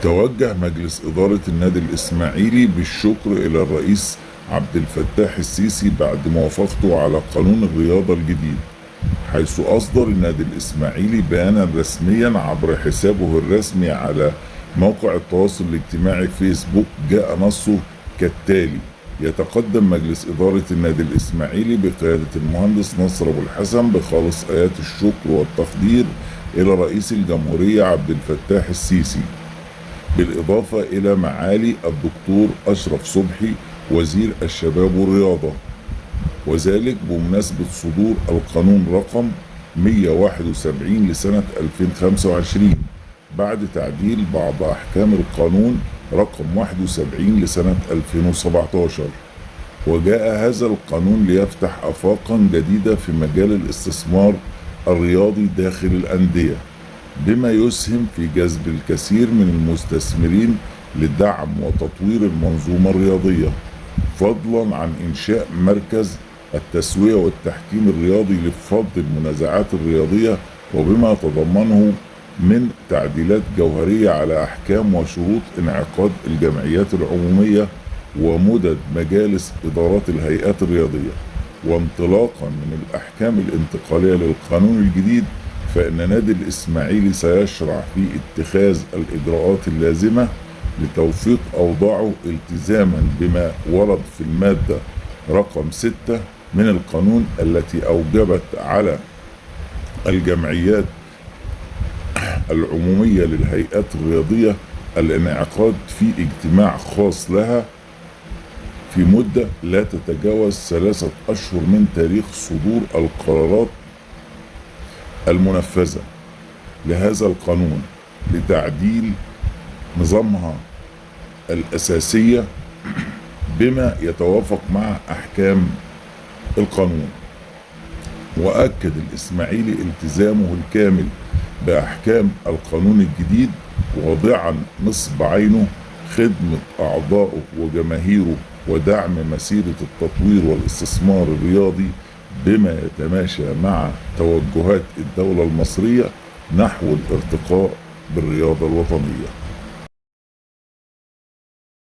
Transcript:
توجه مجلس إدارة النادي الإسماعيلي بالشكر إلى الرئيس عبد الفتاح السيسي بعد موافقته على قانون الرياضة الجديد، حيث أصدر النادي الإسماعيلي بيانا رسميا عبر حسابه الرسمي على موقع التواصل الاجتماعي فيسبوك. جاء نصه كالتالي: يتقدم مجلس إدارة النادي الإسماعيلي بقيادة المهندس نصر أبو الحسن بخالص آيات الشكر والتقدير إلى رئيس الجمهورية عبد الفتاح السيسي، بالإضافة إلى معالي الدكتور أشرف صبحي وزير الشباب والرياضة، وذلك بمناسبة صدور القانون رقم 171 لسنة 2025 بعد تعديل بعض أحكام القانون رقم 71 لسنة 2017. وجاء هذا القانون ليفتح آفاقا جديدة في مجال الاستثمار الرياضي داخل الأندية، بما يسهم في جذب الكثير من المستثمرين لدعم وتطوير المنظومة الرياضية، فضلا عن إنشاء مركز التسوية والتحكيم الرياضي لفض المنازعات الرياضية، وبما يتضمنه من تعديلات جوهرية على أحكام وشروط انعقاد الجمعيات العمومية ومدد مجالس إدارات الهيئات الرياضية. وانطلاقا من الأحكام الانتقالية للقانون الجديد، فإن نادي الإسماعيلي سيشرع في اتخاذ الإجراءات اللازمة لتوفيق أوضاعه التزاما بما ورد في المادة رقم 6 من القانون، التي أوجبت على الجمعيات العمومية للهيئات الرياضية الانعقاد في اجتماع خاص لها في مدة لا تتجاوز 3 أشهر من تاريخ صدور القرارات المنفذة لهذا القانون لتعديل نظامها الأساسية بما يتوافق مع أحكام القانون. وأكد الإسماعيلي التزامه الكامل بأحكام القانون الجديد، واضعا نصب عينه خدمة أعضائه وجماهيره ودعم مسيرة التطوير والاستثمار الرياضي بما يتماشى مع توجهات الدولة المصرية نحو الارتقاء بالرياضة الوطنية.